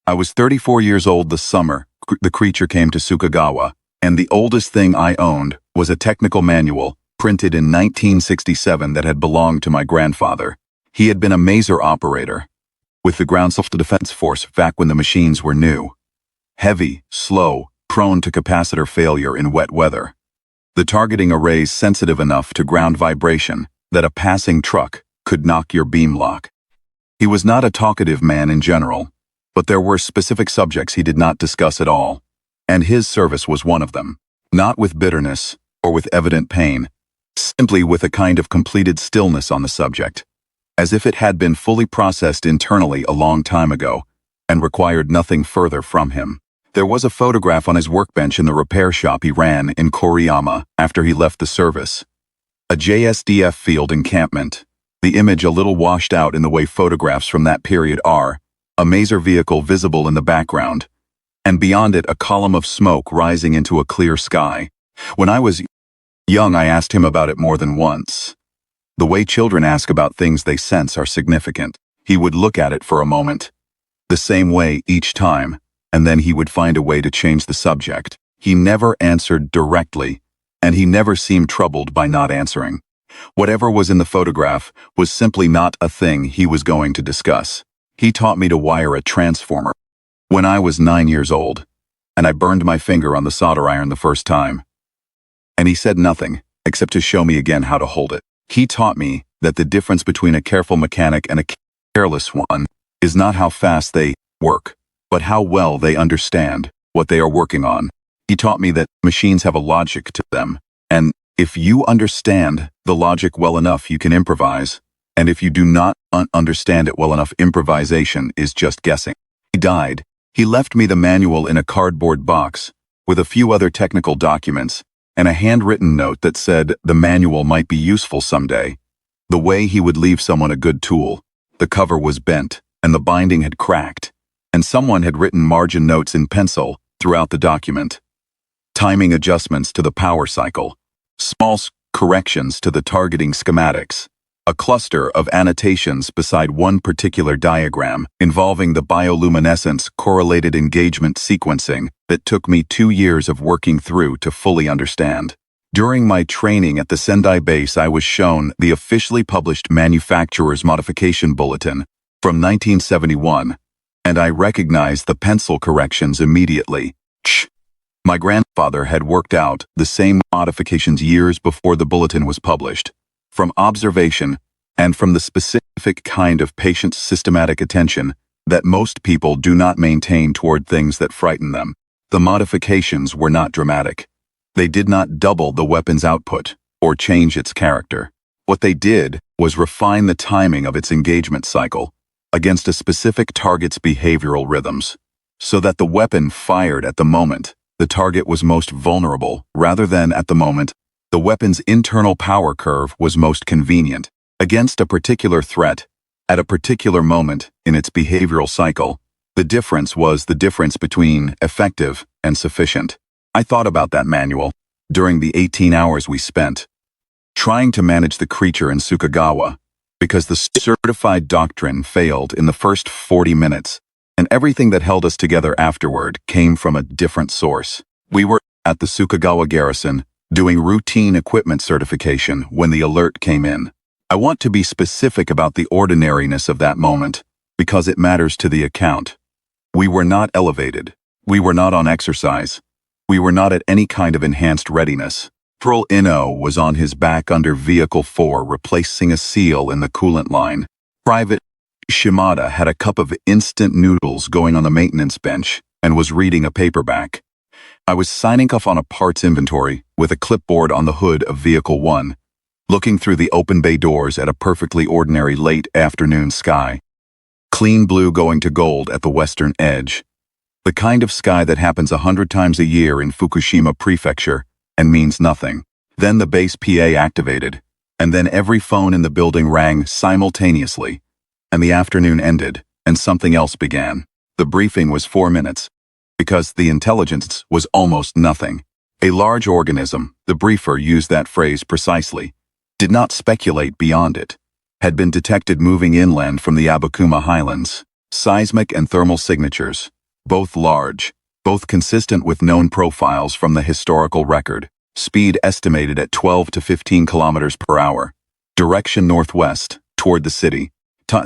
I was 34 years old this summer. The creature came to Sukagawa, and the oldest thing I owned was a technical manual printed in 1967 that had belonged to my grandfather. He had been a maser operator with the Ground Self-Defense Force back when the machines were new. Heavy, slow, prone to capacitor failure in wet weather. The targeting arrays sensitive enough to ground vibration that a passing truck could knock your beam lock. He was not a talkative man in general, but there were specific subjects he did not discuss at all, and his service was one of them. Not with bitterness or with evident pain, simply with a kind of completed stillness on the subject, as if it had been fully processed internally a long time ago and required nothing further from him. There was a photograph on his workbench in the repair shop he ran in Koriyama after he left the service. A JSDF field encampment, the image a little washed out in the way photographs from that period are, a maser vehicle visible in the background, and beyond it a column of smoke rising into a clear sky. When I was young, I asked him about it more than once. The way children ask about things they sense are significant. He would look at it for a moment, the same way each time, and then he would find a way to change the subject. He never answered directly, and he never seemed troubled by not answering. Whatever was in the photograph was simply not a thing he was going to discuss. He taught me to wire a transformer when I was 9 years old, and I burned my finger on the solder iron the first time. And he said nothing, except to show me again how to hold it. He taught me that the difference between a careful mechanic and a careless one is not how fast they work, but how well they understand what they are working on. He taught me that machines have a logic to them, and if you understand the logic well enough, you can improvise, and if you do not understand it well enough, improvisation is just guessing. He died. He left me the manual in a cardboard box with a few other technical documents and a handwritten note that said the manual might be useful someday. The way he would leave someone a good tool. The cover was bent, and the binding had cracked, and someone had written margin notes in pencil throughout the document. Timing adjustments to the power cycle, small corrections to the targeting schematics, a cluster of annotations beside one particular diagram involving the bioluminescence correlated engagement sequencing that took me 2 years of working through to fully understand. During my training at the Sendai base, I was shown the officially published Manufacturer's Modification Bulletin from 1971, and I recognized the pencil corrections immediately. My grandfather had worked out the same modifications years before the bulletin was published. From observation and from the specific kind of patient systematic attention that most people do not maintain toward things that frighten them. The modifications were not dramatic. They did not double the weapon's output or change its character. What they did was refine the timing of its engagement cycle against a specific target's behavioral rhythms, so that the weapon fired at the moment the target was most vulnerable rather than at the moment the weapon's internal power curve was most convenient. Against a particular threat, at a particular moment in its behavioral cycle, the difference was the difference between effective and sufficient. I thought about that manual during the 18 hours we spent trying to manage the creature in Sukagawa, because the certified doctrine failed in the first 40 minutes, and everything that held us together afterward came from a different source. We were at the Sukagawa garrison, doing routine equipment certification when the alert came in. I want to be specific about the ordinariness of that moment, because it matters to the account. We were not elevated. We were not on exercise. We were not at any kind of enhanced readiness. Pearl Inno was on his back under Vehicle 4 replacing a seal in the coolant line. Private Shimada had a cup of instant noodles going on the maintenance bench and was reading a paperback. I was signing off on a parts inventory with a clipboard on the hood of Vehicle 1, looking through the open bay doors at a perfectly ordinary late afternoon sky. Clean blue going to gold at the western edge. The kind of sky that happens 100 times a year in Fukushima Prefecture and means nothing. Then the base PA activated, and then every phone in the building rang simultaneously, and the afternoon ended, and something else began. The briefing was 4 minutes, because the intelligence was almost nothing. A large organism, the briefer used that phrase precisely, did not speculate beyond it, had been detected moving inland from the Abukuma highlands. Seismic and thermal signatures, both large, both consistent with known profiles from the historical record. Speed estimated at 12 to 15 kilometers per hour. Direction northwest, toward the city.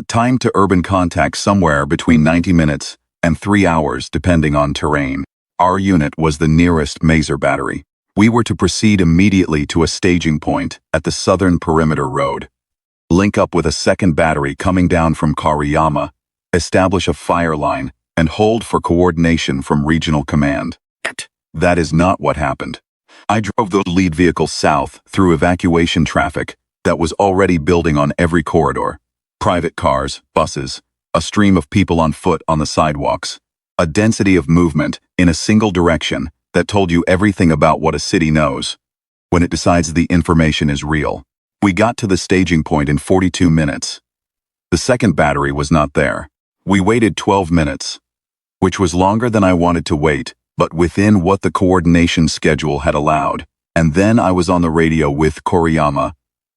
Time to urban contact somewhere between 90 minutes and 3 hours depending on terrain. Our unit was the nearest Maser battery. We were to proceed immediately to a staging point at the southern perimeter road. Link up with a second battery coming down from Kariyama, establish a fire line, and hold for coordination from regional command. That is not what happened. I drove the lead vehicle south through evacuation traffic that was already building on every corridor. Private cars, buses, a stream of people on foot on the sidewalks. A density of movement in a single direction that told you everything about what a city knows when it decides the information is real. We got to the staging point in 42 minutes. The second battery was not there. We waited 12 minutes, which was longer than I wanted to wait, but within what the coordination schedule had allowed. And then I was on the radio with Koriyama,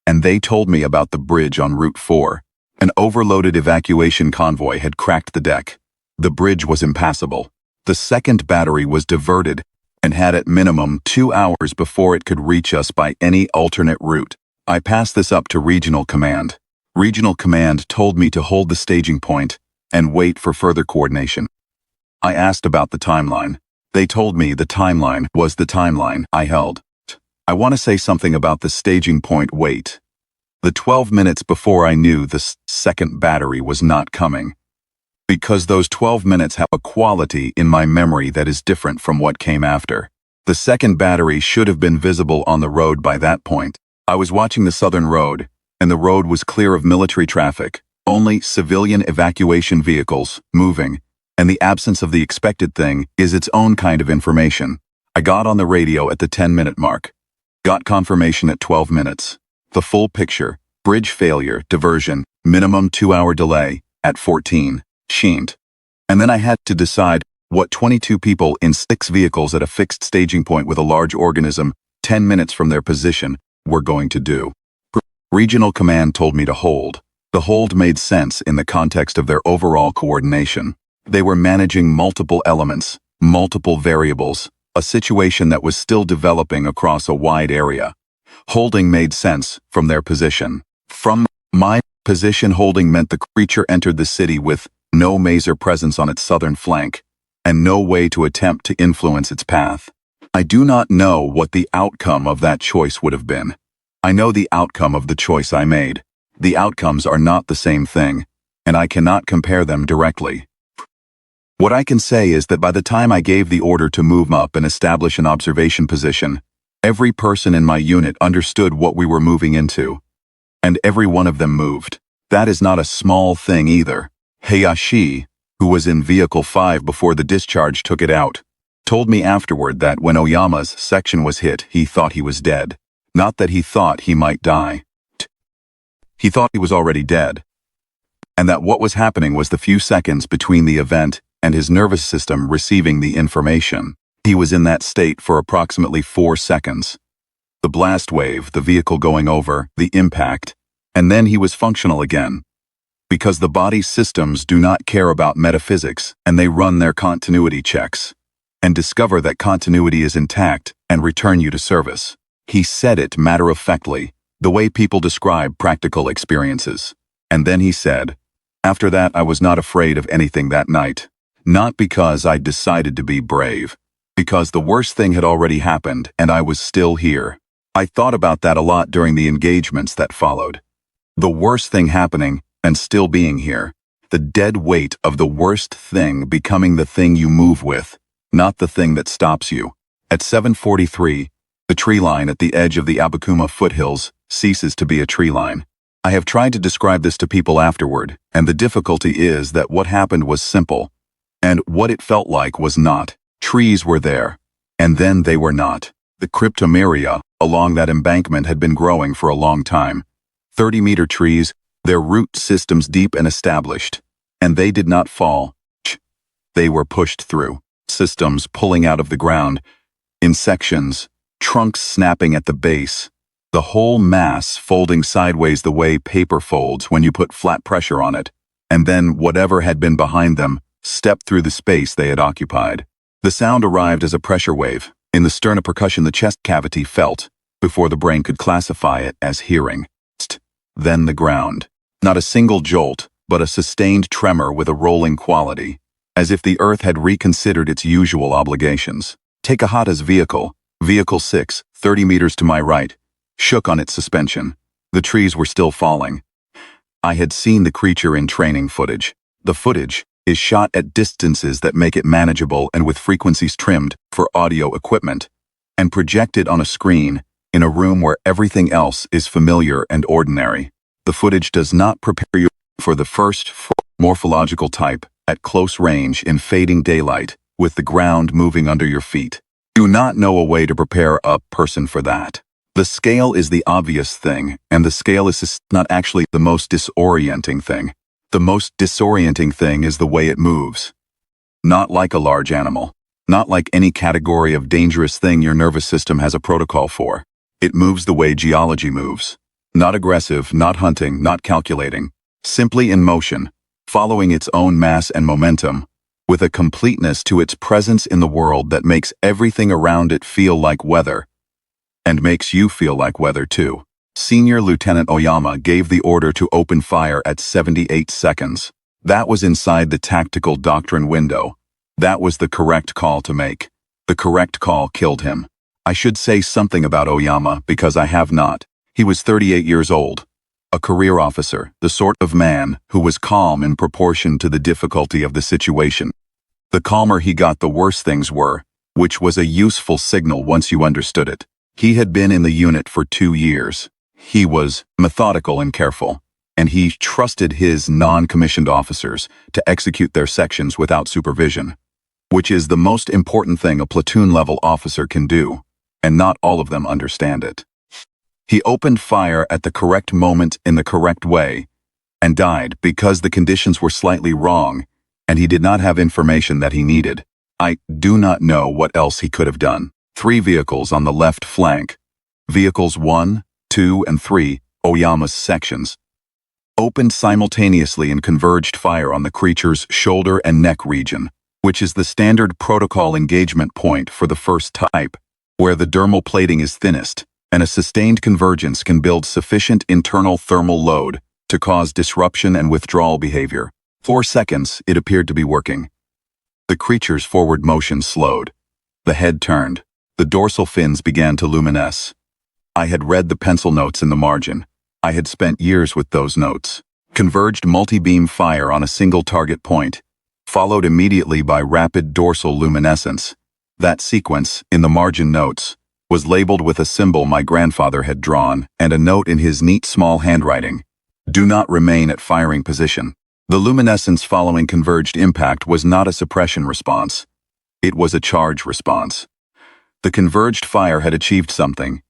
and they told me about the bridge on Route 4. An overloaded evacuation convoy had cracked the deck. The bridge was impassable. The second battery was diverted and had at minimum 2 hours before it could reach us by any alternate route. I passed this up to Regional Command. Regional Command told me to hold the staging point and wait for further coordination. I asked about the timeline. They told me the timeline was the timeline I held. I want to say something about the staging point wait. The 12 minutes before I knew the second battery was not coming. Because those 12 minutes have a quality in my memory that is different from what came after. The second battery should have been visible on the road by that point. I was watching the southern road, and the road was clear of military traffic, only civilian evacuation vehicles moving, and the absence of the expected thing is its own kind of information. I got on the radio at the 10-minute mark. Got confirmation at 12 minutes. The full picture, bridge failure, diversion, minimum 2-hour delay, at 14. Sheemed. And then I had to decide what 22 people in 6 vehicles at a fixed staging point with a large organism 10 minutes from their position were going to do. Regional Command told me to hold. The hold made sense in the context of their overall coordination. They were managing multiple elements, multiple variables, a situation that was still developing across a wide area. Holding made sense from their position. From my position, holding meant the creature entered the city with no Maser presence on its southern flank, and no way to attempt to influence its path. I do not know what the outcome of that choice would have been. I know the outcome of the choice I made. The outcomes are not the same thing, and I cannot compare them directly. What I can say is that by the time I gave the order to move up and establish an observation position, every person in my unit understood what we were moving into, and every one of them moved. That is not a small thing either. Hayashi, who was in Vehicle 5 before the discharge took it out, told me afterward that when Oyama's section was hit, he thought he was dead. Not that he thought he might die. He thought he was already dead. And that what was happening was the few seconds between the event and his nervous system receiving the information. He was in that state for approximately 4 seconds. The blast wave, the vehicle going over, the impact, and then he was functional again. Because the body's systems do not care about metaphysics, and they run their continuity checks, and discover that continuity is intact and return you to service. He said it matter-of-factly, the way people describe practical experiences. And then he said, after that I was not afraid of anything that night. Not because I'd decided to be brave, because the worst thing had already happened and I was still here. I thought about that a lot during the engagements that followed. The worst thing happening and still being here. The dead weight of the worst thing becoming the thing you move with, not the thing that stops you. At 7:43, the tree line at the edge of the Abukuma foothills ceases to be a tree line. I have tried to describe this to people afterward, and the difficulty is that what happened was simple, and what it felt like was not. Trees were there, and then they were not. The cryptomeria along that embankment had been growing for a long time. 30-meter trees, their root systems deep and established, and they did not fall. They were pushed through. Systems pulling out of the ground, in sections, trunks snapping at the base, the whole mass folding sideways the way paper folds when you put flat pressure on it, and then whatever had been behind them stepped through the space they had occupied. The sound arrived as a pressure wave. In the sternopercussion, the chest cavity felt, before the brain could classify it as hearing. Then the ground. Not a single jolt, but a sustained tremor with a rolling quality, as if the earth had reconsidered its usual obligations. Takahata's vehicle, Vehicle 6, 30 meters to my right, shook on its suspension. The trees were still falling. I had seen the creature in training footage. The footage is shot at distances that make it manageable and with frequencies trimmed for audio equipment, and projected on a screen in a room where everything else is familiar and ordinary. The footage does not prepare you for the first morphological type at close range in fading daylight, with the ground moving under your feet. Do not know a way to prepare a person for that. The scale is the obvious thing, and the scale is not actually the most disorienting thing. The most disorienting thing is the way it moves. Not like a large animal. Not like any category of dangerous thing your nervous system has a protocol for. It moves the way geology moves. Not aggressive, not hunting, not calculating. Simply in motion, following its own mass and momentum, with a completeness to its presence in the world that makes everything around it feel like weather, and makes you feel like weather too. Senior Lieutenant Oyama gave the order to open fire at 78 seconds. That was inside the tactical doctrine window. That was the correct call to make. The correct call killed him. I should say something about Oyama because I have not. He was 38 years old. A career officer, the sort of man who was calm in proportion to the difficulty of the situation. The calmer he got, the worse things were, which was a useful signal once you understood it. He had been in the unit for 2 years. He was methodical and careful, and he trusted his non-commissioned officers to execute their sections without supervision, which is the most important thing a platoon-level officer can do, and not all of them understand it. He opened fire at the correct moment in the correct way, and died because the conditions were slightly wrong, and he did not have information that he needed. I do not know what else he could have done. 3 vehicles on the left flank, Vehicles 1, 2, and 3, Oyama's sections, opened simultaneously and converged fire on the creature's shoulder and neck region, which is the standard protocol engagement point for the first type, where the dermal plating is thinnest, and a sustained convergence can build sufficient internal thermal load to cause disruption and withdrawal behavior. 4 seconds, it appeared to be working. The creature's forward motion slowed. The head turned. The dorsal fins began to luminesce. I had read the pencil notes in the margin. I had spent years with those notes. Converged multi-beam fire on a single target point, followed immediately by rapid dorsal luminescence. That sequence, in the margin notes, was labeled with a symbol my grandfather had drawn and a note in his neat small handwriting. Do not remain at firing position. The luminescence following converged impact was not a suppression response. It was a charge response. The converged fire had achieved something.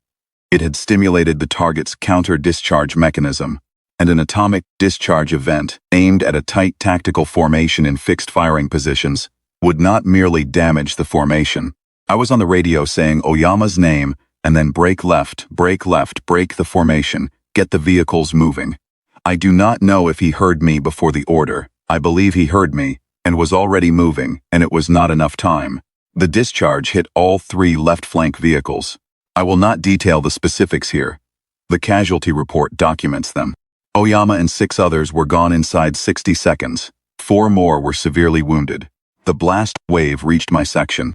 It had stimulated the target's counter-discharge mechanism, and an atomic discharge event aimed at a tight tactical formation in fixed firing positions would not merely damage the formation. I was on the radio saying Oyama's name and then break left, break the formation, get the vehicles moving. I do not know if he heard me before the order. I believe he heard me and was already moving, and it was not enough time. The discharge hit all 3 left flank vehicles. I will not detail the specifics here. The casualty report documents them. Oyama and 6 others were gone inside 60 seconds. 4 more were severely wounded. The blast wave reached my section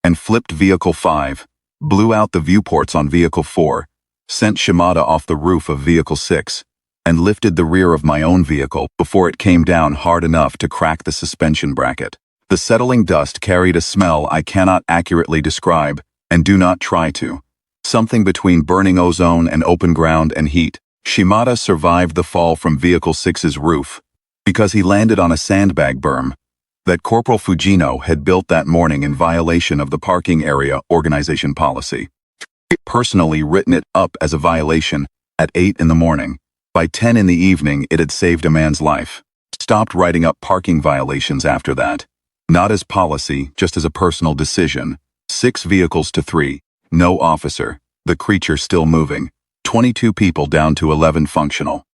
and flipped Vehicle 5, blew out the viewports on Vehicle 4, sent Shimada off the roof of Vehicle 6, and lifted the rear of my own vehicle before it came down hard enough to crack the suspension bracket. The settling dust carried a smell I cannot accurately describe, and do not try to. Something between burning ozone and open ground and heat. Shimada survived the fall from Vehicle 6's roof because he landed on a sandbag berm that Corporal Fujino had built that morning in violation of the parking area organization policy. Personally written it up as a violation at 8 in the morning. By 10 in the evening, it had saved a man's life. Stopped writing up parking violations after that. Not as policy, just as a personal decision. 6 vehicles to 3. No officer. The creature still moving. 22 people down to 11 functional.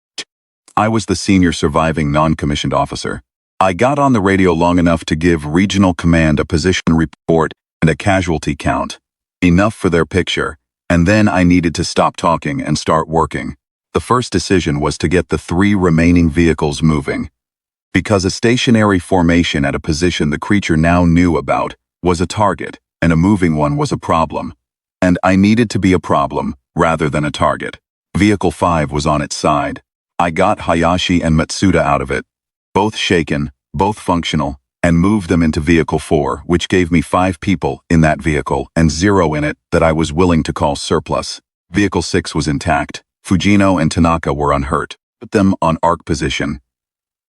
I was the senior surviving non-commissioned officer. I got on the radio long enough to give Regional Command a position report and a casualty count. Enough for their picture, and then I needed to stop talking and start working. The first decision was to get the 3 remaining vehicles moving. Because a stationary formation at a position the creature now knew about was a target, and a moving one was a problem. And I needed to be a problem, rather than a target. Vehicle 5 was on its side. I got Hayashi and Matsuda out of it, both shaken, both functional, and moved them into Vehicle 4, which gave me 5 people in that vehicle and 0 in it that I was willing to call surplus. Vehicle 6 was intact. Fujino and Tanaka were unhurt. Put them on arc position.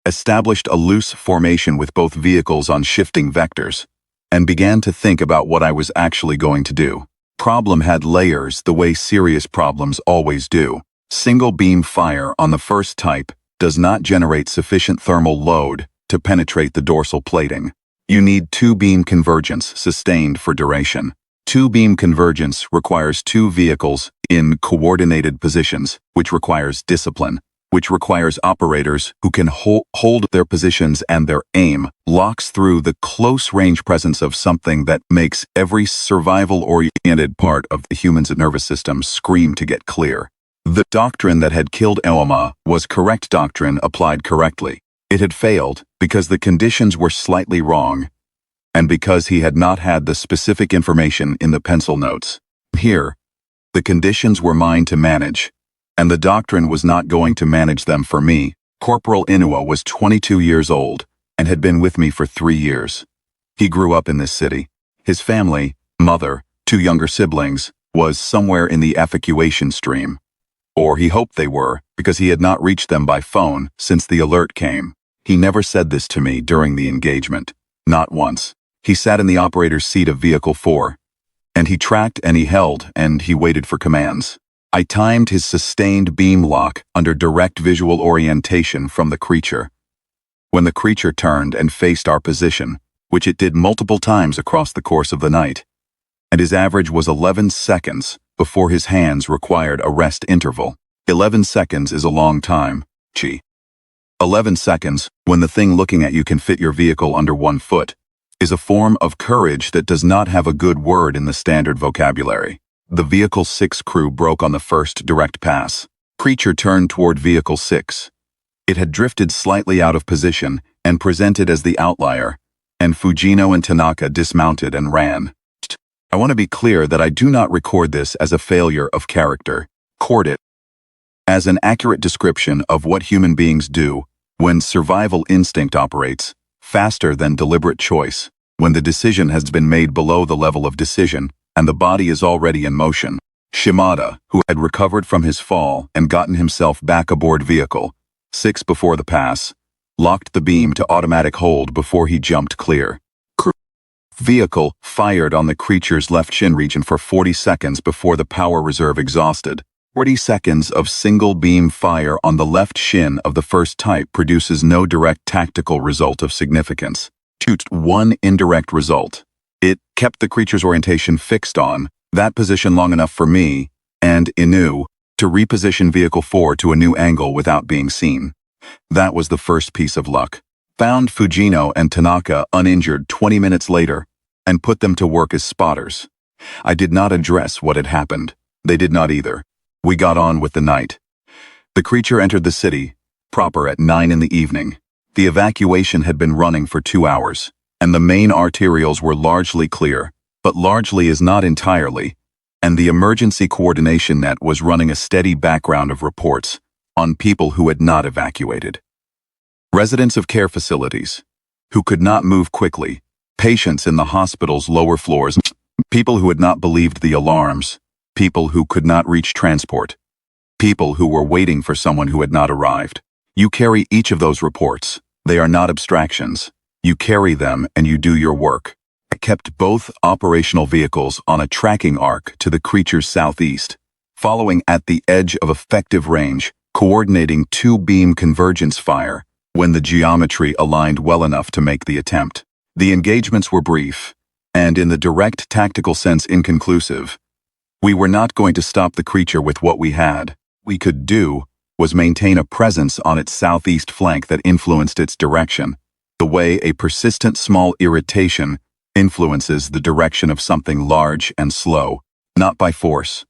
Established a loose formation with both vehicles on shifting vectors, and began to think about what I was actually going to do. Problem had layers the way serious problems always do. Single beam fire on the first type does not generate sufficient thermal load to penetrate the dorsal plating. You need 2-beam convergence sustained for duration. 2-beam convergence requires 2 vehicles in coordinated positions, which requires discipline, which requires operators who can hold their positions, and their aim locks through the close-range presence of something that makes every survival-oriented part of the human's nervous system scream to get clear. The doctrine that had killed Aoma was correct doctrine applied correctly. It had failed because the conditions were slightly wrong, and because he had not had the specific information in the pencil notes. Here, the conditions were mine to manage, and the doctrine was not going to manage them for me. Corporal Inua was 22 years old and had been with me for 3 years. He grew up in this city. His family, mother, 2 younger siblings, was somewhere in the evacuation stream. Or he hoped they were, because he had not reached them by phone since the alert came. He never said this to me during the engagement. Not once. He sat in the operator's seat of Vehicle 4. And he tracked and he held and he waited for commands. I timed his sustained beam lock under direct visual orientation from the creature. When the creature turned and faced our position, which it did multiple times across the course of the night, and his average was 11 seconds before his hands required a rest interval. 11 seconds is a long time, Chi. 11 seconds, when the thing looking at you can fit your vehicle under 1 foot, is a form of courage that does not have a good word in the standard vocabulary. The Vehicle 6 crew broke on the first direct pass. Creature turned toward Vehicle 6. It had drifted slightly out of position and presented as the outlier, and Fujino and Tanaka dismounted and ran. I want to be clear that I do not record this as a failure of character. Record it as an accurate description of what human beings do when survival instinct operates, faster than deliberate choice, when the decision has been made below the level of decision and the body is already in motion. Shimada, who had recovered from his fall and gotten himself back aboard Vehicle 6 before the pass, locked the beam to automatic hold before he jumped clear. Vehicle fired on the creature's left shin region for 40 seconds before the power reserve exhausted. 40 seconds of single beam fire on the left shin of the first type produces no direct tactical result of significance. One indirect result. It kept the creature's orientation fixed on that position long enough for me and Inu to reposition Vehicle 4 to a new angle without being seen. That was the first piece of luck. Found Fujino and Tanaka uninjured 20 minutes later and put them to work as spotters. I did not address what had happened. They did not either. We got on with the night. The creature entered the city proper at 9 in the evening. The evacuation had been running for 2 hours, and the main arterials were largely clear, but largely is not entirely, and the emergency coordination net was running a steady background of reports on people who had not evacuated. Residents of care facilities, who could not move quickly, patients in the hospital's lower floors, people who had not believed the alarms, people who could not reach transport, people who were waiting for someone who had not arrived. You carry each of those reports. They are not abstractions. You carry them and you do your work. I kept both operational vehicles on a tracking arc to the creature's southeast, following at the edge of effective range, coordinating 2-beam convergence fire when the geometry aligned well enough to make the attempt. The engagements were brief, and in the direct tactical sense inconclusive. We were not going to stop the creature with what we had. We could do was maintain a presence on its southeast flank that influenced its direction, the way a persistent small irritation influences the direction of something large and slow, not by force,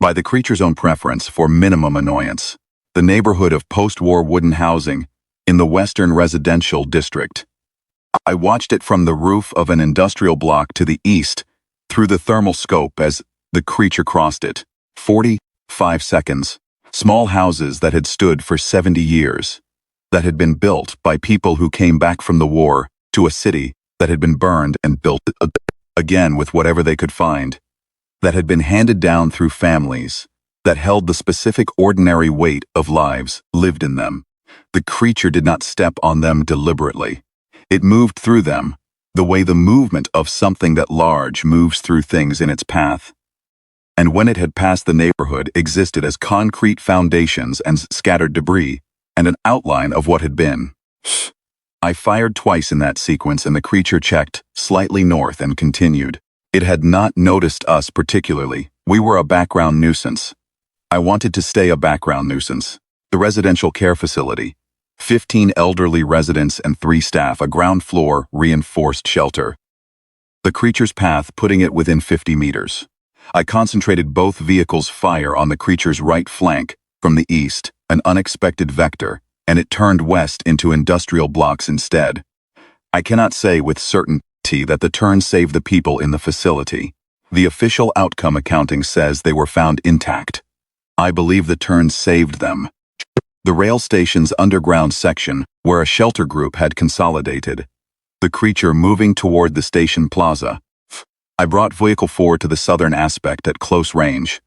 by the creature's own preference for minimum annoyance. The neighborhood of post-war wooden housing in the western residential district. I watched it from the roof of an industrial block to the east through the thermal scope as the creature crossed it. 45 seconds. Small houses that had stood for 70 years, that had been built by people who came back from the war to a city that had been burned and built again with whatever they could find, that had been handed down through families, that held the specific ordinary weight of lives lived in them. The creature did not step on them deliberately. It moved through them, the way the movement of something that large moves through things in its path. And when it had passed the neighborhood, existed as concrete foundations and scattered debris, and an outline of what had been. I fired twice in that sequence and the creature checked slightly north and continued. It had not noticed us particularly. We were a background nuisance. I wanted to stay a background nuisance. The residential care facility. 15 elderly residents and 3 staff, a ground floor reinforced shelter. The creature's path putting it within 50 meters. I concentrated both vehicles' fire on the creature's right flank, from the east, an unexpected vector, and it turned west into industrial blocks instead. I cannot say with certainty that the turn saved the people in the facility. The official outcome accounting says they were found intact. I believe the turn saved them. The rail station's underground section, where a shelter group had consolidated. The creature moving toward the station plaza. I brought Vehicle 4 to the southern aspect at close range,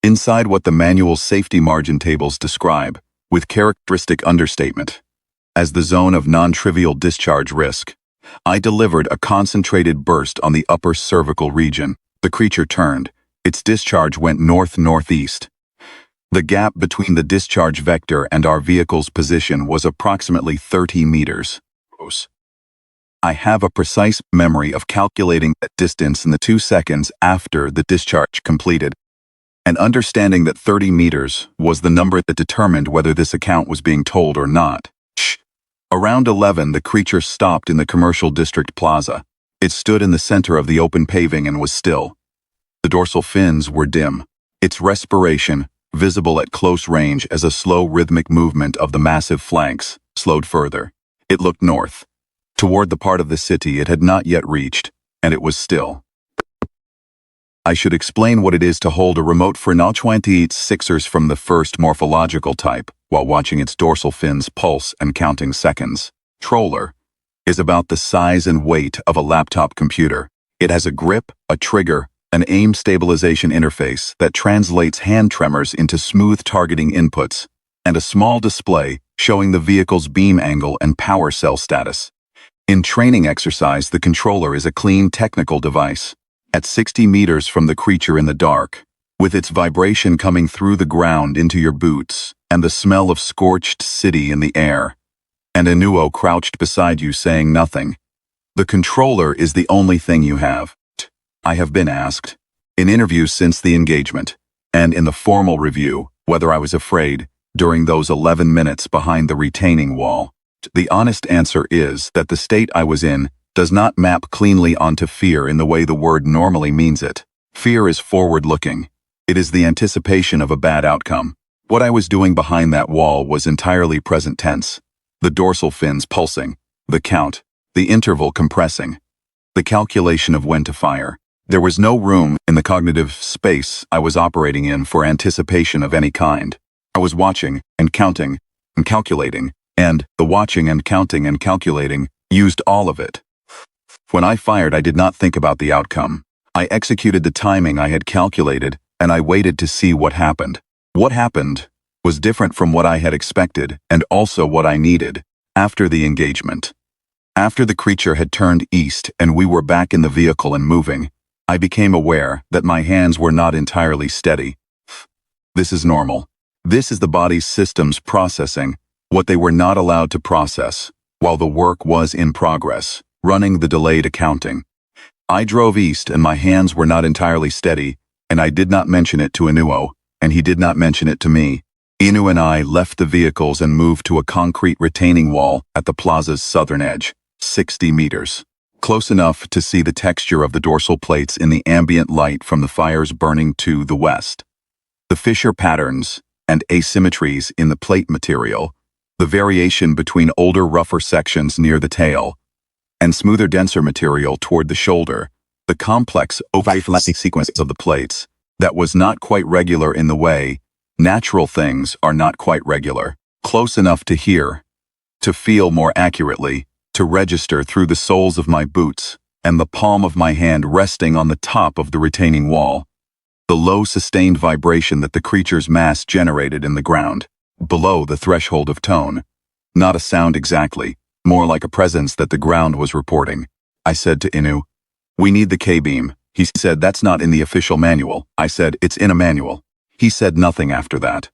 inside what the manual safety margin tables describe, with characteristic understatement, as the zone of non-trivial discharge risk. I delivered a concentrated burst on the upper cervical region. The creature turned. Its discharge went north-northeast. The gap between the discharge vector and our vehicle's position was approximately 30 meters. I have a precise memory of calculating that distance in the 2 seconds after the discharge completed, and understanding that 30 meters was the number that determined whether this account was being told or not. Around 11, the creature stopped in the commercial district plaza. It stood in the center of the open paving and was still. The dorsal fins were dim. Its respiration, visible at close range as a slow rhythmic movement of the massive flanks, slowed further. It looked north, toward the part of the city it had not yet reached, and it was still. I should explain what it is to hold a remote for 26ers from the first morphological type, while watching its dorsal fins pulse and counting seconds. Controller is about the size and weight of a laptop computer. It has a grip, a trigger, an aim stabilization interface that translates hand tremors into smooth targeting inputs, and a small display showing the vehicle's beam angle and power cell status. In training exercise, the controller is a clean technical device. At 60 meters from the creature in the dark, with its vibration coming through the ground into your boots, and the smell of scorched city in the air, and Inuo crouched beside you saying nothing. The controller is the only thing you have. I have been asked, in interviews since the engagement, and in the formal review, whether I was afraid during those 11 minutes behind the retaining wall. The honest answer is that the state I was in does not map cleanly onto fear in the way the word normally means it. Fear is forward-looking. It is the anticipation of a bad outcome. What I was doing behind that wall was entirely present tense. The dorsal fins pulsing, the count, the interval compressing, the calculation of when to fire. There was no room in the cognitive space I was operating in for anticipation of any kind. I was watching and counting and calculating, and the watching and counting and calculating used all of it. When I fired, I did not think about the outcome. I executed the timing I had calculated, and I waited to see what happened. What happened was different from what I had expected, and also what I needed, after the engagement. After the creature had turned east and we were back in the vehicle and moving, I became aware that my hands were not entirely steady. This is normal. This is the body's systems processing what they were not allowed to process, while the work was in progress, running the delayed accounting. I drove east and my hands were not entirely steady, and I did not mention it to Inuo, and he did not mention it to me. Inu and I left the vehicles and moved to a concrete retaining wall at the plaza's southern edge. 60 meters. Close enough to see the texture of the dorsal plates in the ambient light from the fires burning to the west. The fissure patterns and asymmetries in the plate material, the variation between older, rougher sections near the tail, and smoother, denser material toward the shoulder, the complex overlapping sequence of the plates that was not quite regular in the way natural things are not quite regular, close enough to hear, to feel more accurately, to register through the soles of my boots and the palm of my hand resting on the top of the retaining wall. The low sustained vibration that the creature's mass generated in the ground, below the threshold of tone. Not a sound exactly, more like a presence that the ground was reporting. I said to Inu, "We need the K-beam." He said, "That's not in the official manual." I said, "It's in a manual." He said nothing after that.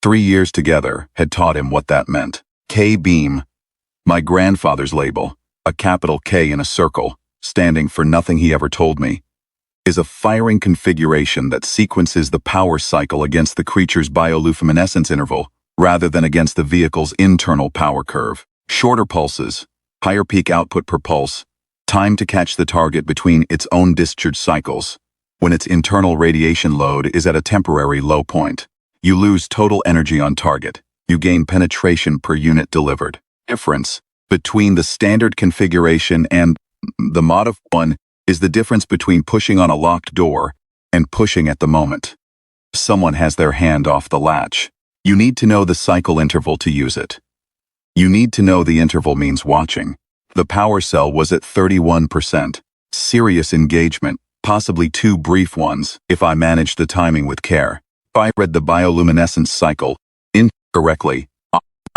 3 years together had taught him what that meant. K-beam. My grandfather's label, a capital K in a circle, standing for nothing he ever told me, is a firing configuration that sequences the power cycle against the creature's bioluminescence interval rather than against the vehicle's internal power curve. Shorter pulses, higher peak output per pulse, time to catch the target between its own discharge cycles. When its internal radiation load is at a temporary low point, you lose total energy on target. You gain penetration per unit delivered. Difference between the standard configuration and the modified one is the difference between pushing on a locked door and pushing at the moment someone has their hand off the latch. You need to know the cycle interval to use it. You need to know the interval means watching. The power cell was at 31%. Serious engagement, possibly 2 brief ones, if I managed the timing with care. If I read the bioluminescence cycle incorrectly,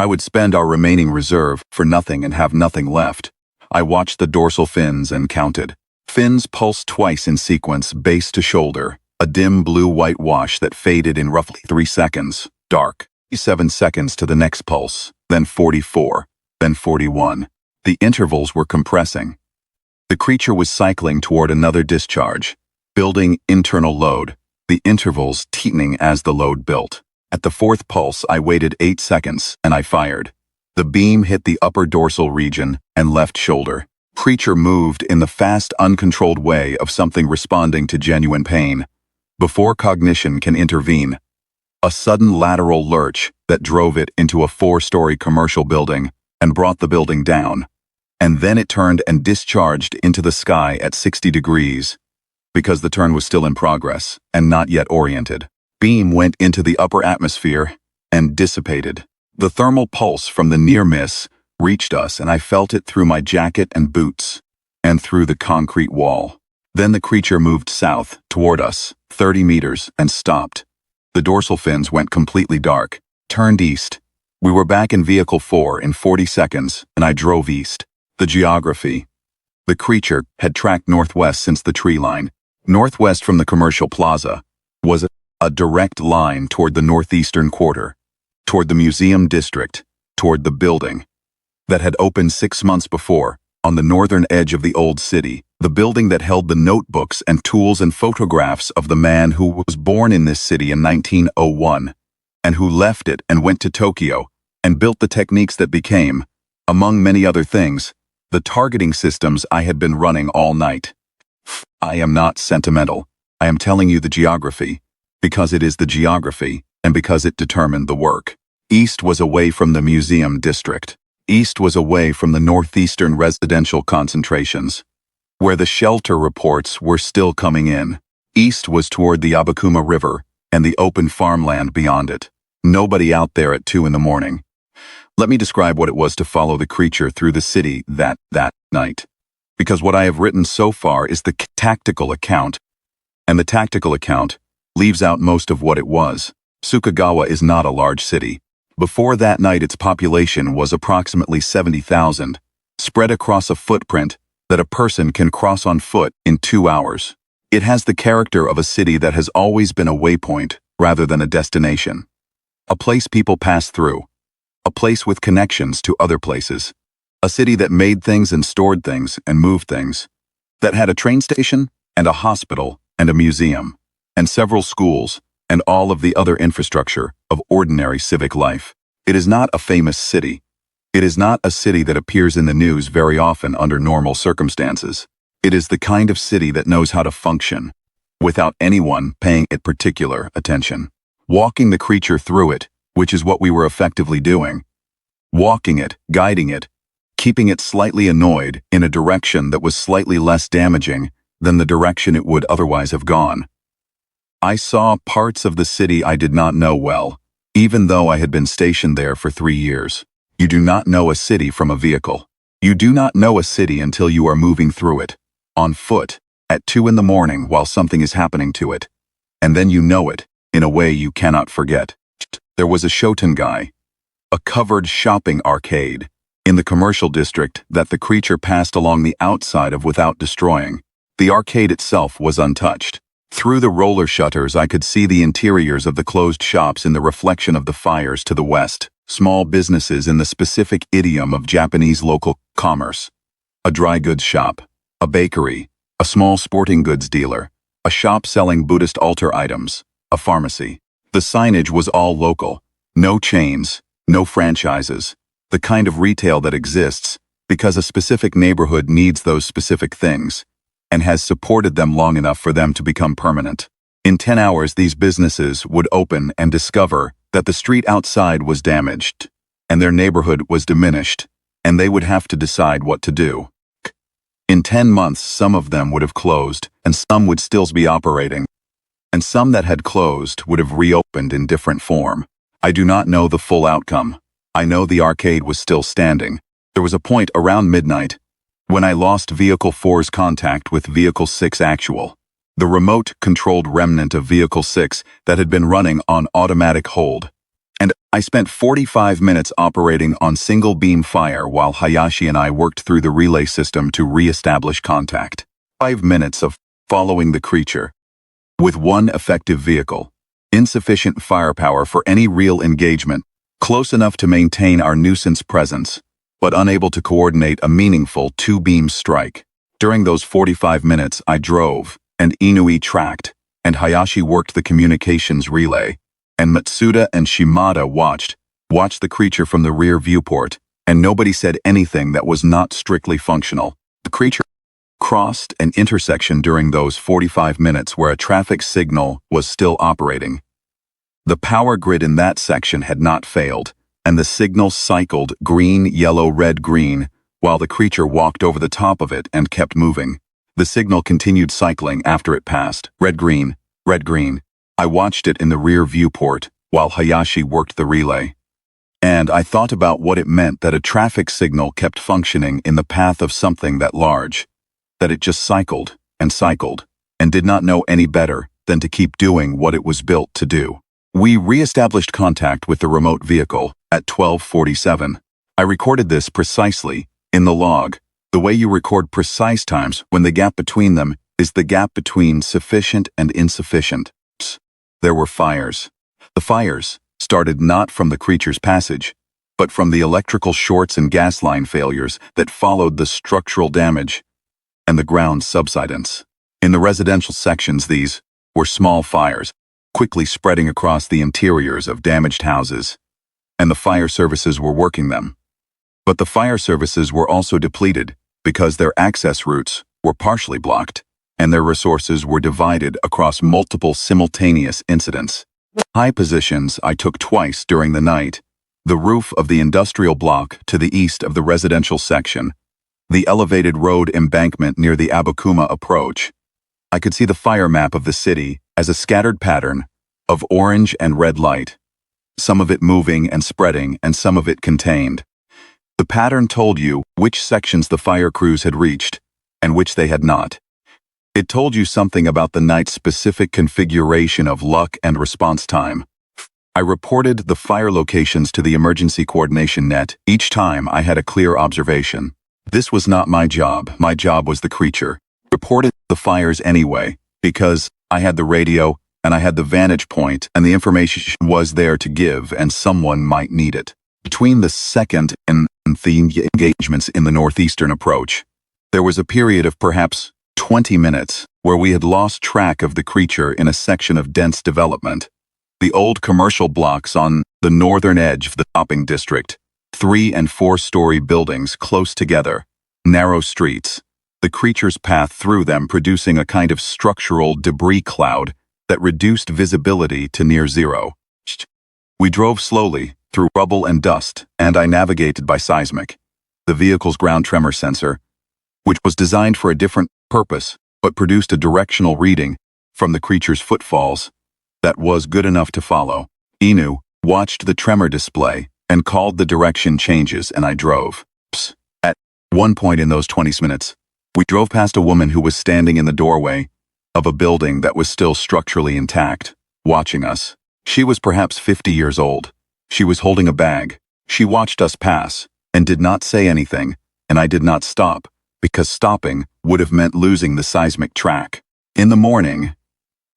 I would spend our remaining reserve for nothing and have nothing left. I watched the dorsal fins and counted. Fins pulse twice in sequence, base to shoulder, a dim blue-white wash that faded in roughly 3 seconds, dark. 7 seconds to the next pulse, then 44, then 41. The intervals were compressing. The creature was cycling toward another discharge, building internal load, the intervals tightening as the load built. At the 4th pulse, I waited 8 seconds, and I fired. The beam hit the upper dorsal region and left shoulder. Creature moved in the fast, uncontrolled way of something responding to genuine pain. Before cognition can intervene, a sudden lateral lurch that drove it into a 4-story commercial building and brought the building down. And then it turned and discharged into the sky at 60 degrees, because the turn was still in progress and not yet oriented. Beam went into the upper atmosphere and dissipated. The thermal pulse from the near miss reached us, and I felt it through my jacket and boots, and through the concrete wall. Then the creature moved south, toward us, 30 meters, and stopped. The dorsal fins went completely dark, turned east. We were back in Vehicle 4 in 40 seconds, and I drove east. The geography. The creature had tracked northwest since the tree line. Northwest from the commercial plaza was a direct line toward the northeastern quarter, toward the museum district, toward the building that had opened 6 months before, on the northern edge of the old city, the building that held the notebooks and tools and photographs of the man who was born in this city in 1901, and who left it and went to Tokyo, and built the techniques that became, among many other things, the targeting systems I had been running all night. I am not sentimental. I am telling you the geography, because it is the geography, and because it determined the work. East was away from the museum district. East was away from the northeastern residential concentrations, where the shelter reports were still coming in. East was toward the Abakuma River and the open farmland beyond it. Nobody out there at 2 in the morning. Let me describe what it was to follow the creature through the city that night. Because what I have written so far is the tactical account, and the tactical account leaves out most of what it was. Sukagawa is not a large city. Before that night, its population was approximately 70,000, spread across a footprint that a person can cross on foot in 2 hours. It has the character of a city that has always been a waypoint rather than a destination. A place people pass through. A place with connections to other places. A city that made things and stored things and moved things. That had a train station and a hospital and a museum and several schools and all of the other infrastructure of ordinary civic life. It is not a famous city. It is not a city that appears in the news very often under normal circumstances. It is the kind of city that knows how to function, without anyone paying it particular attention. Walking the creature through it, which is what we were effectively doing. Walking it, guiding it, keeping it slightly annoyed in a direction that was slightly less damaging than the direction it would otherwise have gone. I saw parts of the city I did not know well, even though I had been stationed there for 3 years. You do not know a city from a vehicle. You do not know a city until you are moving through it, on foot, at 2 in the morning while something is happening to it. And then you know it, in a way you cannot forget. There was a Shotengai, a covered shopping arcade, in the commercial district that the creature passed along the outside of without destroying. The arcade itself was untouched. Through the roller shutters I could see the interiors of the closed shops in the reflection of the fires to the west, small businesses in the specific idiom of Japanese local commerce. A dry goods shop, a bakery, a small sporting goods dealer, a shop selling Buddhist altar items, a pharmacy. The signage was all local, no chains, no franchises, the kind of retail that exists because a specific neighborhood needs those specific things and has supported them long enough for them to become permanent. In 10 hours, these businesses would open and discover that the street outside was damaged and their neighborhood was diminished, and they would have to decide what to do. In 10 months, some of them would have closed and some would still be operating, and some that had closed would have reopened in different form. I do not know the full outcome. I know the arcade was still standing. There was a point around midnight when I lost Vehicle 4's contact with Vehicle 6 Actual, the remote-controlled remnant of Vehicle 6 that had been running on automatic hold. And I spent 45 minutes operating on single-beam fire while Hayashi and I worked through the relay system to re-establish contact. 5 minutes of following the creature, with one effective vehicle, insufficient firepower for any real engagement, close enough to maintain our nuisance presence, but unable to coordinate a meaningful two-beam strike. During those 45 minutes, I drove, and Inui tracked, and Hayashi worked the communications relay, and Matsuda and Shimada watched the creature from the rear viewport, and nobody said anything that was not strictly functional. The creature crossed an intersection during those 45 minutes where a traffic signal was still operating. The power grid in that section had not failed, and the signal cycled green, yellow, red, green, while the creature walked over the top of it and kept moving. The signal continued cycling after it passed. Red, green, red, green. I watched it in the rear viewport while Hayashi worked the relay. And I thought about what it meant that a traffic signal kept functioning in the path of something that large, that it just cycled and did not know any better than to keep doing what it was built to do. We re-established contact with the remote vehicle at 12:47. I recorded this precisely in the log, the way you record precise times when the gap between them is the gap between sufficient and insufficient. There were fires. The fires started not from the creature's passage, but from the electrical shorts and gas line failures that followed the structural damage and the ground subsidence. In the residential sections, these were small fires, quickly spreading across the interiors of damaged houses, and the fire services were working them. But the fire services were also depleted because their access routes were partially blocked, and their resources were divided across multiple simultaneous incidents. High positions I took twice during the night: the roof of the industrial block to the east of the residential section, the elevated road embankment near the Abukuma approach. I could see the fire map of the city as a scattered pattern of orange and red light, some of it moving and spreading and some of it contained. The pattern told you which sections the fire crews had reached and which they had not. It told you something about the night's specific configuration of luck and response time. I reported the fire locations to the emergency coordination net each time I had a clear observation. This was not my job. My job was the creature. Reported the fires anyway, because I had the radio and I had the vantage point and the information was there to give and someone might need it. Between the second and the engagements in the northeastern approach, there was a period of perhaps 20 minutes where we had lost track of the creature in a section of dense development. The old commercial blocks on the northern edge of the shopping district 3- and 4-story buildings close together, narrow streets. The creature's path through them producing a kind of structural debris cloud that reduced visibility to near zero. We drove slowly, through rubble and dust, and I navigated by seismic, the vehicle's ground tremor sensor, which was designed for a different purpose, but produced a directional reading from the creature's footfalls that was good enough to follow. Inu watched the tremor display and called the direction changes, and I drove. At one point in those 20 minutes, we drove past a woman who was standing in the doorway of a building that was still structurally intact, watching us. She was perhaps 50 years old. She was holding a bag. She watched us pass and did not say anything, and I did not stop, because stopping would have meant losing the seismic track. In the morning,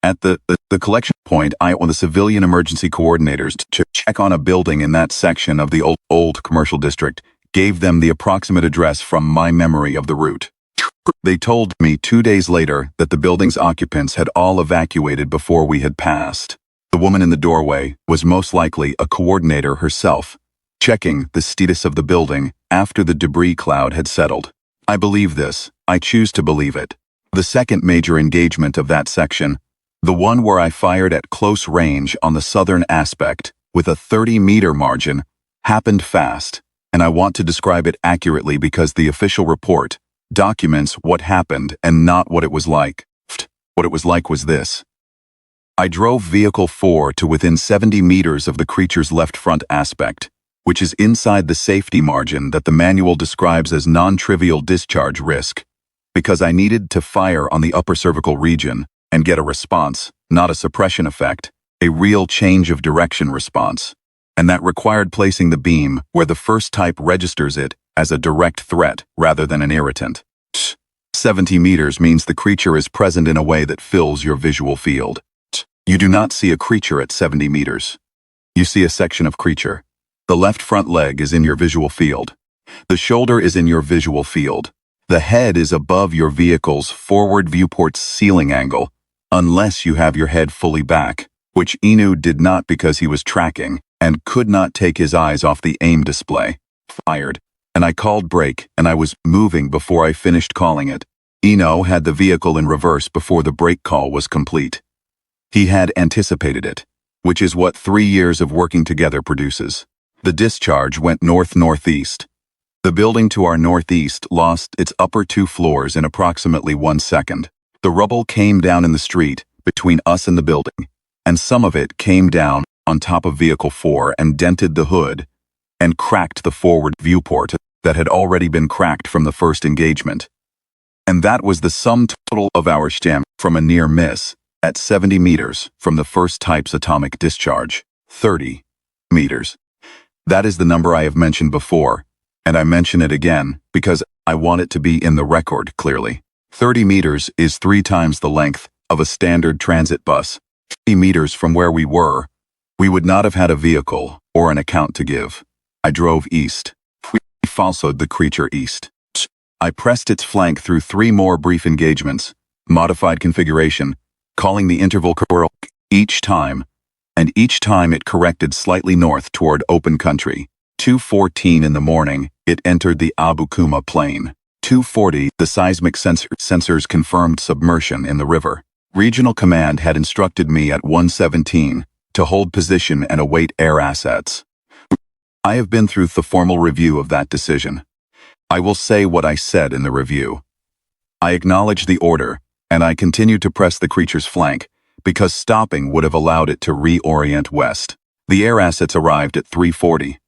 at the collection point, I went with the civilian emergency coordinators to check on a building in that section of the old commercial district, gave them the approximate address from my memory of the route. They told me 2 days later that the building's occupants had all evacuated before we had passed. The woman in the doorway was most likely a coordinator herself, checking the status of the building after the debris cloud had settled. I believe this. I choose to believe it. The second major engagement of that section, the one where I fired at close range on the southern aspect with a 30-meter margin, happened fast, and I want to describe it accurately because the official report documents what happened and not what it was like. What it was like was this. I drove Vehicle 4 to within 70 meters of the creature's left front aspect, which is inside the safety margin that the manual describes as non-trivial discharge risk, because I needed to fire on the upper cervical region and get a response, not a suppression effect, a real change of direction response, and that required placing the beam where the first type registers it as a direct threat rather than an irritant. 70 meters means the creature is present in a way that fills your visual field. You do not see a creature at 70 meters. You see a section of creature. The left front leg is in your visual field. The shoulder is in your visual field. The head is above your vehicle's forward viewport's ceiling angle, unless you have your head fully back, which Inu did not because he was tracking and could not take his eyes off the aim display. Fired, and I called brake, and I was moving before I finished calling it. Inu had the vehicle in reverse before the brake call was complete. He had anticipated it, which is what 3 years of working together produces. The discharge went north-northeast. The building to our northeast lost its upper 2 floors in approximately 1 second. The rubble came down in the street between us and the building, and some of it came down on top of Vehicle 4 and dented the hood and cracked the forward viewport that had already been cracked from the first engagement. And that was the sum total of our stem from a near miss at 70 meters from the first type's atomic discharge, 30 meters. That is the number I have mentioned before, and I mention it again because I want it to be in the record clearly. 30 meters is 3 times the length of a standard transit bus. 50 meters from where we were, we would not have had a vehicle or an account to give. I drove east. We followed the creature east. I pressed its flank through 3 more brief engagements, modified configuration, calling the interval each time, and each time it corrected slightly north toward open country. 2:14 in the morning, it entered the Abu Kuma plain. 2:40, the seismic sensors confirmed submersion in the river. Regional Command had instructed me at 1:17 to hold position and await air assets. I have been through the formal review of that decision. I will say what I said in the review. I acknowledge the order, and I continued to press the creature's flank, because stopping would have allowed it to reorient west. The air assets arrived at 3:40.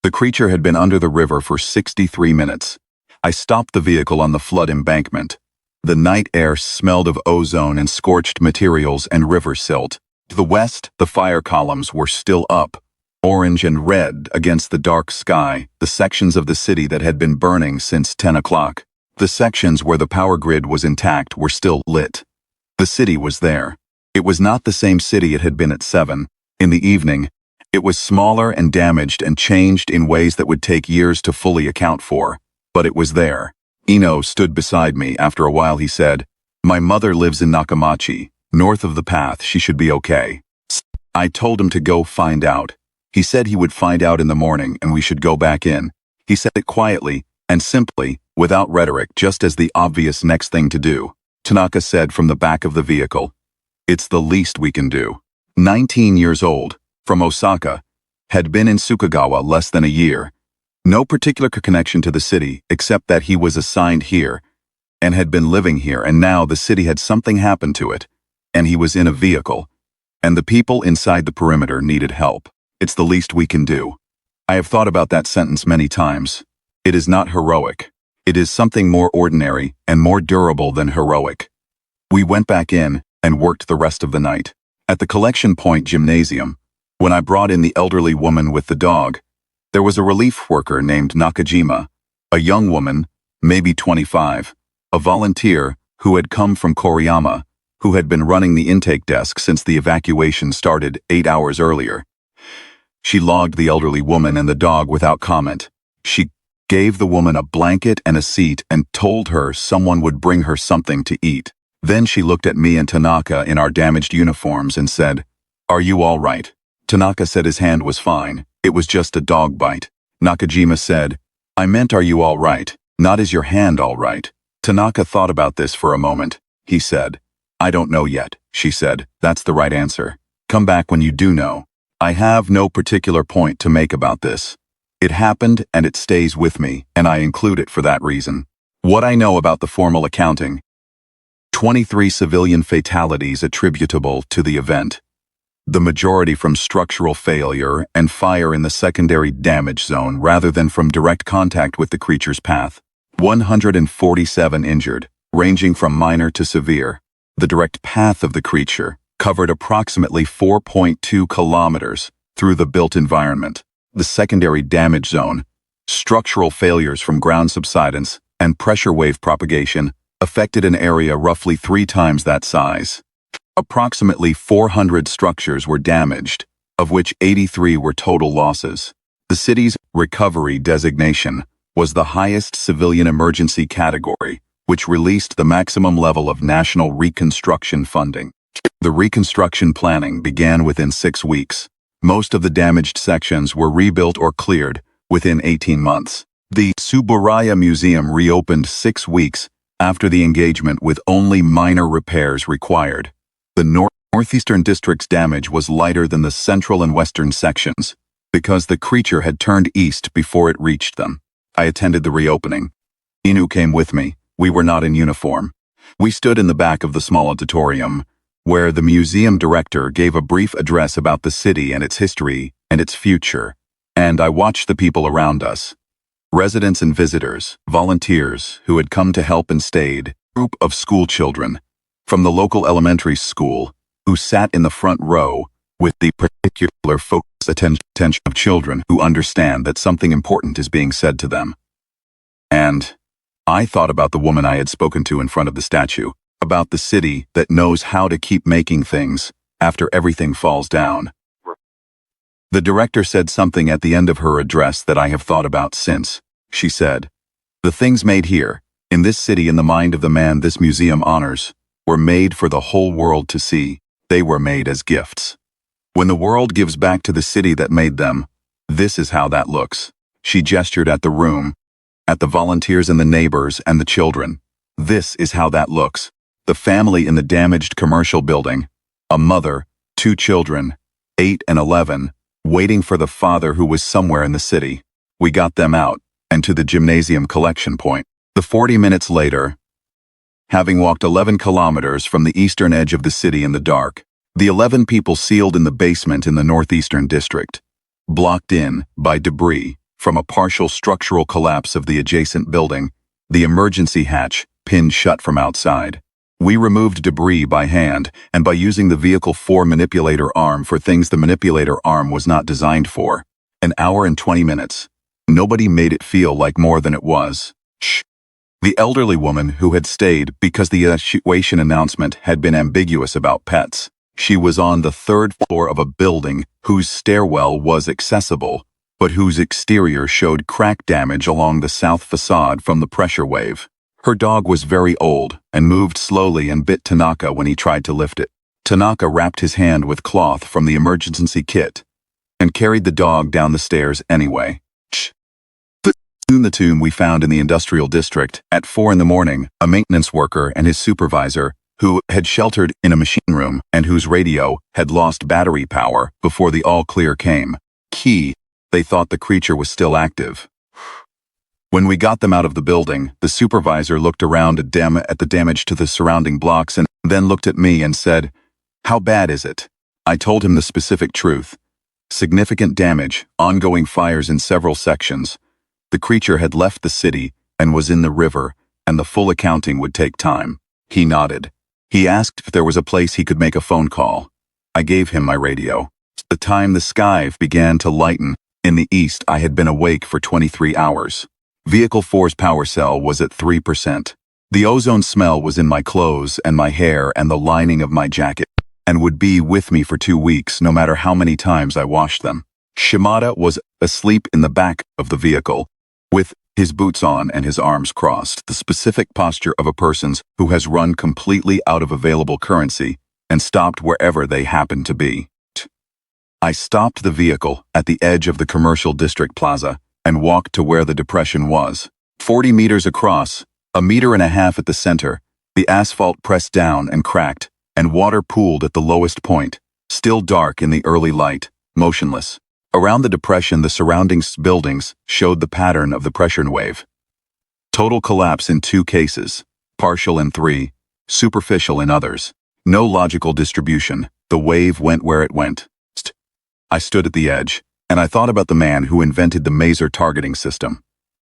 The creature had been under the river for 63 minutes. I stopped the vehicle on the flood embankment. The night air smelled of ozone and scorched materials and river silt. To the west, the fire columns were still up, orange and red against the dark sky, the sections of the city that had been burning since 10 o'clock. The sections where the power grid was intact were still lit. The city was there. It was not the same city it had been at 7 in the evening. It was smaller and damaged and changed in ways that would take years to fully account for, but it was there. Ino stood beside me. After a while he said, "My mother lives in Nakamachi, north of the path. She should be okay." I told him to go find out. He said he would find out in the morning and we should go back in. He said it quietly and simply, without rhetoric, just as the obvious next thing to do. Tanaka said from the back of the vehicle, "It's the least we can do." 19 years old, from Osaka, had been in Sukagawa less than a year. No particular connection to the city except that he was assigned here and had been living here, and now the city had something happened to it, and he was in a vehicle, and the people inside the perimeter needed help. It's the least we can do. I have thought about that sentence many times. It is not heroic. It is something more ordinary and more durable than heroic. We went back in and worked the rest of the night. At the collection point gymnasium, when I brought in the elderly woman with the dog, there was a relief worker named Nakajima, a young woman, maybe 25, a volunteer who had come from Koriyama, who had been running the intake desk since the evacuation started 8 hours earlier. She logged the elderly woman and the dog without comment. She gave the woman a blanket and a seat and told her someone would bring her something to eat. Then she looked at me and Tanaka in our damaged uniforms and said, "Are you all right?" Tanaka said his hand was fine. It was just a dog bite. Nakajima said, "I meant are you all right, not is your hand all right?" Tanaka thought about this for a moment. He said, "I don't know yet," she said. "That's the right answer. Come back when you do know." I have no particular point to make about this. It happened and it stays with me, and I include it for that reason. What I know about the formal accounting: 23 civilian fatalities attributable to the event. The majority from structural failure and fire in the secondary damage zone rather than from direct contact with the creature's path. 147 injured, ranging from minor to severe. The direct path of the creature covered approximately 4.2 kilometers through the built environment. The secondary damage zone, structural failures from ground subsidence and pressure wave propagation, affected an area roughly 3 times that size. Approximately 400 structures were damaged, of which 83 were total losses. The city's recovery designation was the highest civilian emergency category, which released the maximum level of national reconstruction funding. The reconstruction planning began within 6 weeks. Most of the damaged sections were rebuilt or cleared within 18 months. The Tsuburaya Museum reopened 6 weeks after the engagement with only minor repairs required. The northeastern district's damage was lighter than the central and western sections because the creature had turned east before it reached them. I attended the reopening. Inu came with me. We were not in uniform. We stood in the back of the small auditorium, where the museum director gave a brief address about the city and its history and its future, and I watched the people around us. Residents and visitors, volunteers who had come to help and stayed, a group of school children from the local elementary school who sat in the front row with the particular focused attention of children who understand that something important is being said to them. And I thought about the woman I had spoken to in front of the statue, about the city that knows how to keep making things after everything falls down. The director said something at the end of her address that I have thought about since. She said, "The things made here, in this city, in the mind of the man this museum honors, were made for the whole world to see. They were made as gifts. When the world gives back to the city that made them, this is how that looks." She gestured at the room, at the volunteers and the neighbors and the children. This is how that looks. The family in the damaged commercial building, a mother, 2 children, 8 and 11, waiting for the father who was somewhere in the city. We got them out and to the gymnasium collection point. 40 minutes later, having walked 11 kilometers from the eastern edge of the city in the dark, the 11 people sealed in the basement in the northeastern district, blocked in by debris from a partial structural collapse of the adjacent building, the emergency hatch pinned shut from outside. We removed debris by hand and by using the Vehicle 4 manipulator arm for things the manipulator arm was not designed for. An hour and 20 minutes. Nobody made it feel like more than it was. Shh. The elderly woman who had stayed because the evacuation announcement had been ambiguous about pets. She was on the 3rd floor of a building whose stairwell was accessible, but whose exterior showed crack damage along the south facade from the pressure wave. Her dog was very old and moved slowly and bit Tanaka when he tried to lift it. Tanaka wrapped his hand with cloth from the emergency kit and carried the dog down the stairs anyway. Soon the tomb we found in the industrial district, at 4 in the morning, a maintenance worker and his supervisor, who had sheltered in a machine room and whose radio had lost battery power before the all-clear came. They thought the creature was still active. When we got them out of the building, the supervisor looked around at the damage to the surrounding blocks and then looked at me and said, "How bad is it?" I told him the specific truth. Significant damage, ongoing fires in several sections. The creature had left the city and was in the river, and the full accounting would take time. He nodded. He asked if there was a place he could make a phone call. I gave him my radio. The time the sky began to lighten, in the east I had been awake for 23 hours. Vehicle 4's power cell was at 3%. The ozone smell was in my clothes and my hair and the lining of my jacket, and would be with me for 2 weeks no matter how many times I washed them. Shimada was asleep in the back of the vehicle, with his boots on and his arms crossed, the specific posture of a person who has run completely out of available currency and stopped wherever they happen to be. I stopped the vehicle at the edge of the commercial district plaza and walked to where the depression was. 40 meters across, 1.5 meters at the center, the asphalt pressed down and cracked, and water pooled at the lowest point, still dark in the early light, motionless. Around the depression, the surrounding buildings showed the pattern of the pressure wave. Total collapse in 2 cases, partial in 3, superficial in others. No logical distribution, the wave went where it went. I stood at the edge, and I thought about the man who invented the Maser targeting system.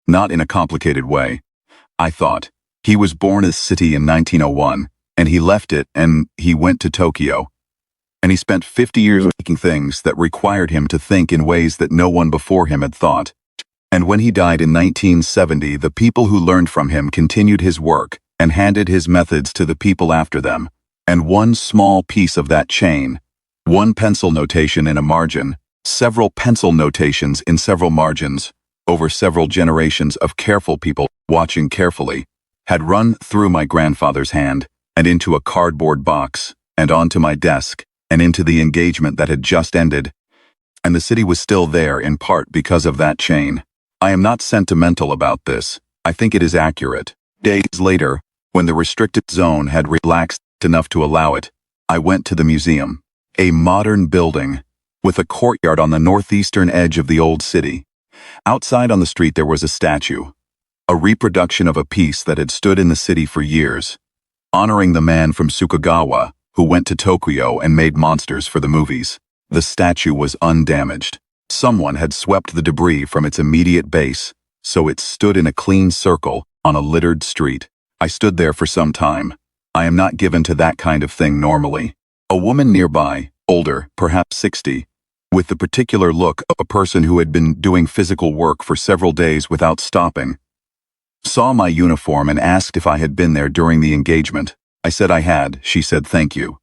Not in a complicated way. I thought, he was born in this city in 1901, and he left it and he went to Tokyo. And he spent 50 years making things that required him to think in ways that no one before him had thought. And when he died in 1970, the people who learned from him continued his work and handed his methods to the people after them. And one small piece of that chain, one pencil notation in a margin, several pencil notations in several margins, over several generations of careful people watching carefully, had run through my grandfather's hand and into a cardboard box and onto my desk and into the engagement that had just ended. And the city was still there in part because of that chain. I am not sentimental about this. I think it is accurate. Days later, when the restricted zone had relaxed enough to allow it, I went to the museum, a modern building with a courtyard on the northeastern edge of the old city. Outside on the street there was a statue, a reproduction of a piece that had stood in the city for years, honoring the man from Sukagawa who went to Tokyo and made monsters for the movies. The statue was undamaged. Someone had swept the debris from its immediate base, so it stood in a clean circle on a littered street. I stood there for some time. I am not given to that kind of thing normally. A woman nearby, older, perhaps 60, with the particular look of a person who had been doing physical work for several days without stopping, saw my uniform and asked if I had been there during the engagement. I said I had. She said thank you.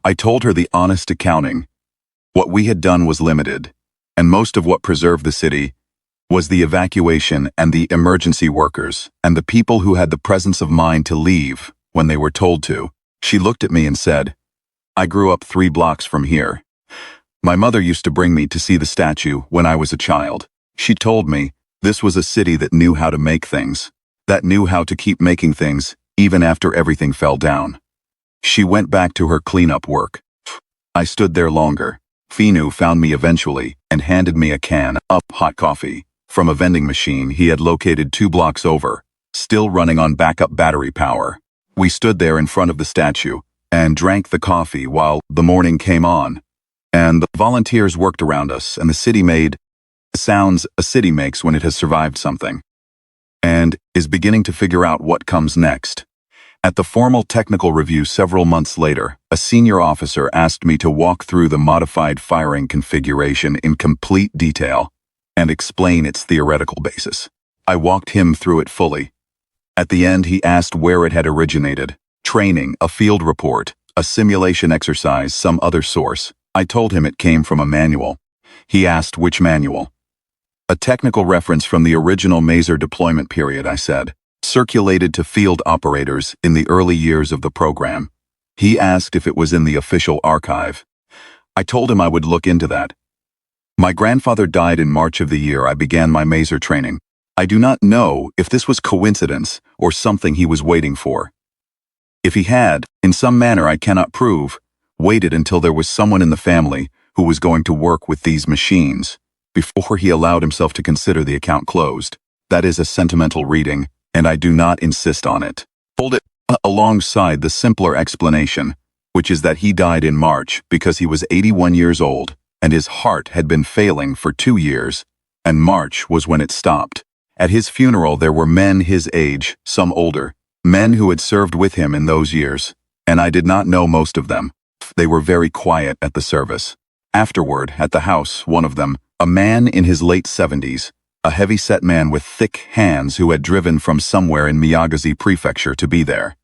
I told her the honest accounting. What we had done was limited, and most of what preserved the city was the evacuation and the emergency workers and the people who had the presence of mind to leave when they were told to. She looked at me and said, I grew up 3 blocks from here. My mother used to bring me to see the statue when I was a child. She told me this was a city that knew how to make things, that knew how to keep making things even after everything fell down. She went back to her cleanup work. I stood there longer. Finu found me eventually and handed me a can of hot coffee from a vending machine he had located 2 blocks over, still running on backup battery power. We stood there in front of the statue and drank the coffee while the morning came on, and the volunteers worked around us, and the city made the sounds a city makes when it has survived something and is beginning to figure out what comes next. At the formal technical review several months later, a senior officer asked me to walk through the modified firing configuration in complete detail and explain its theoretical basis. I walked him through it fully. At the end, he asked where it had originated. Training, a field report, a simulation exercise, some other source. I told him it came from a manual. He asked which manual. A technical reference from the original Maser deployment period, I said, circulated to field operators in the early years of the program. He asked if it was in the official archive. I told him I would look into that. My grandfather died in March of the year I began my maser training. I do not know if this was coincidence or something he was waiting for. If he had, in some manner I cannot prove, waited until there was someone in the family who was going to work with these machines before he allowed himself to consider the account closed. That is a sentimental reading, and I do not insist on it. Hold it alongside the simpler explanation, which is that he died in March because he was 81 years old and his heart had been failing for 2 years, and March was when it stopped. At his funeral there were men his age, some older, men who had served with him in those years, and I did not know most of them. They were very quiet at the service. Afterward, at the house, one of them, a man in his late 70s, a heavy-set man with thick hands who had driven from somewhere in Miyagi Prefecture to be there.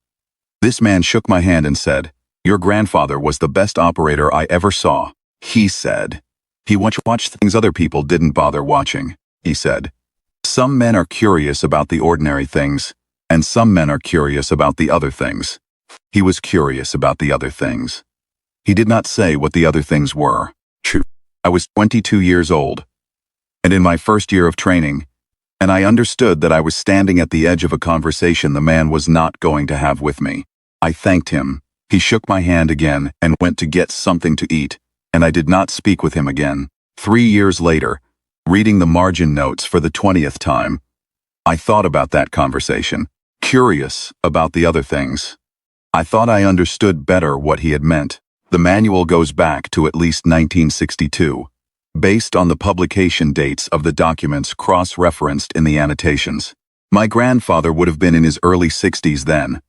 This man shook my hand and said, "Your grandfather was the best operator I ever saw," he said. He watched things other people didn't bother watching, he said. Some men are curious about the ordinary things, and some men are curious about the other things. He was curious about the other things. He did not say what the other things were. True. I was 22 years old, and in my first year of training, and I understood that I was standing at the edge of a conversation the man was not going to have with me. I thanked him. He shook my hand again and went to get something to eat, and I did not speak with him again. 3 years later, reading the margin notes for the 20th time, I thought about that conversation, curious about the other things. I thought I understood better what he had meant. The manual goes back to at least 1962, based on the publication dates of the documents cross-referenced in the annotations. My grandfather would have been in his early 60s then,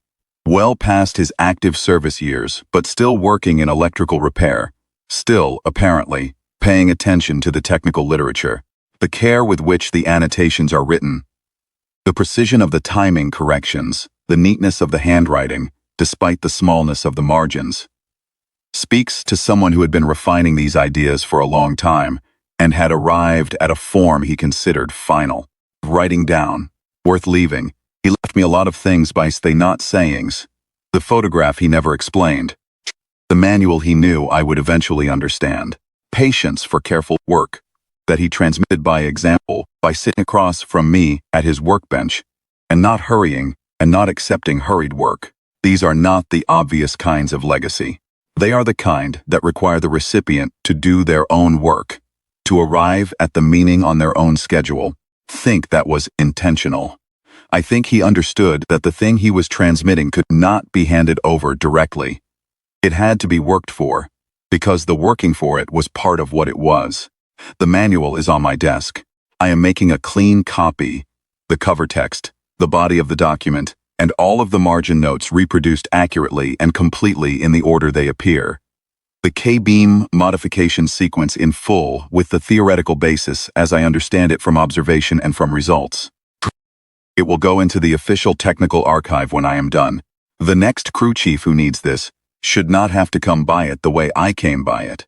well past his active service years, but still working in electrical repair, still, apparently, paying attention to the technical literature, the care with which the annotations are written, the precision of the timing corrections, the neatness of the handwriting, despite the smallness of the margins, speaks to someone who had been refining these ideas for a long time and had arrived at a form he considered final. Writing down, worth leaving, he left me a lot of things by they not sayings. The photograph he never explained. The manual he knew I would eventually understand. Patience for careful work, that he transmitted by example, by sitting across from me at his workbench, and not hurrying and not accepting hurried work. These are not the obvious kinds of legacy. They are the kind that require the recipient to do their own work, to arrive at the meaning on their own schedule. Think that was intentional. I think he understood that the thing he was transmitting could not be handed over directly. It had to be worked for, because the working for it was part of what it was. The manual is on my desk. I am making a clean copy, the cover text, the body of the document, and all of the margin notes reproduced accurately and completely in the order they appear. The K-beam modification sequence in full with the theoretical basis as I understand it from observation and from results. It will go into the official technical archive when I am done. The next crew chief who needs this should not have to come by it the way I came by it.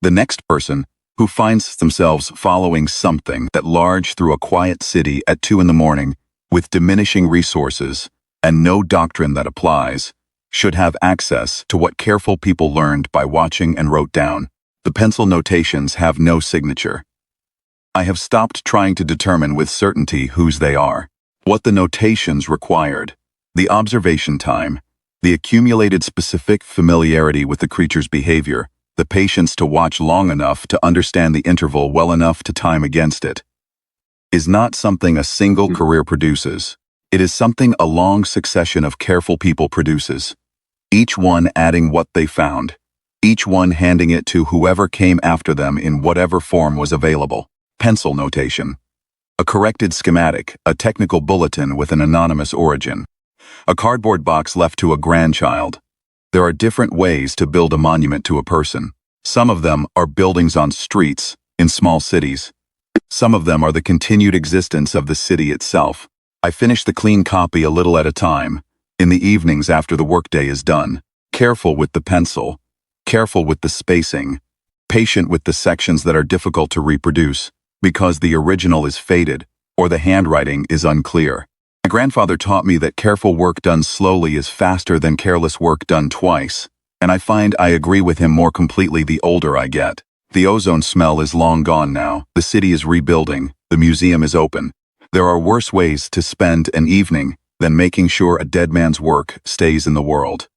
The next person who finds themselves following something that large through a quiet city at 2 in the morning with diminishing resources and no doctrine that applies, should have access to what careful people learned by watching and wrote down. The pencil notations have no signature. I have stopped trying to determine with certainty whose they are, what the notations required, the observation time, the accumulated specific familiarity with the creature's behavior, the patience to watch long enough to understand the interval well enough to time against it, is not something a single career produces. It is something a long succession of careful people produces, each one adding what they found, each one handing it to whoever came after them in whatever form was available. Pencil notation. A corrected schematic, a technical bulletin with an anonymous origin. A cardboard box left to a grandchild. There are different ways to build a monument to a person. Some of them are buildings on streets, in small cities. Some of them are the continued existence of the city itself. I finish the clean copy a little at a time, in the evenings after the workday is done, careful with the pencil, careful with the spacing, patient with the sections that are difficult to reproduce, because the original is faded or the handwriting is unclear. My grandfather taught me that careful work done slowly is faster than careless work done twice, and I find I agree with him more completely the older I get. The ozone smell is long gone now. The city is rebuilding. The museum is open. There are worse ways to spend an evening than making sure a dead man's work stays in the world.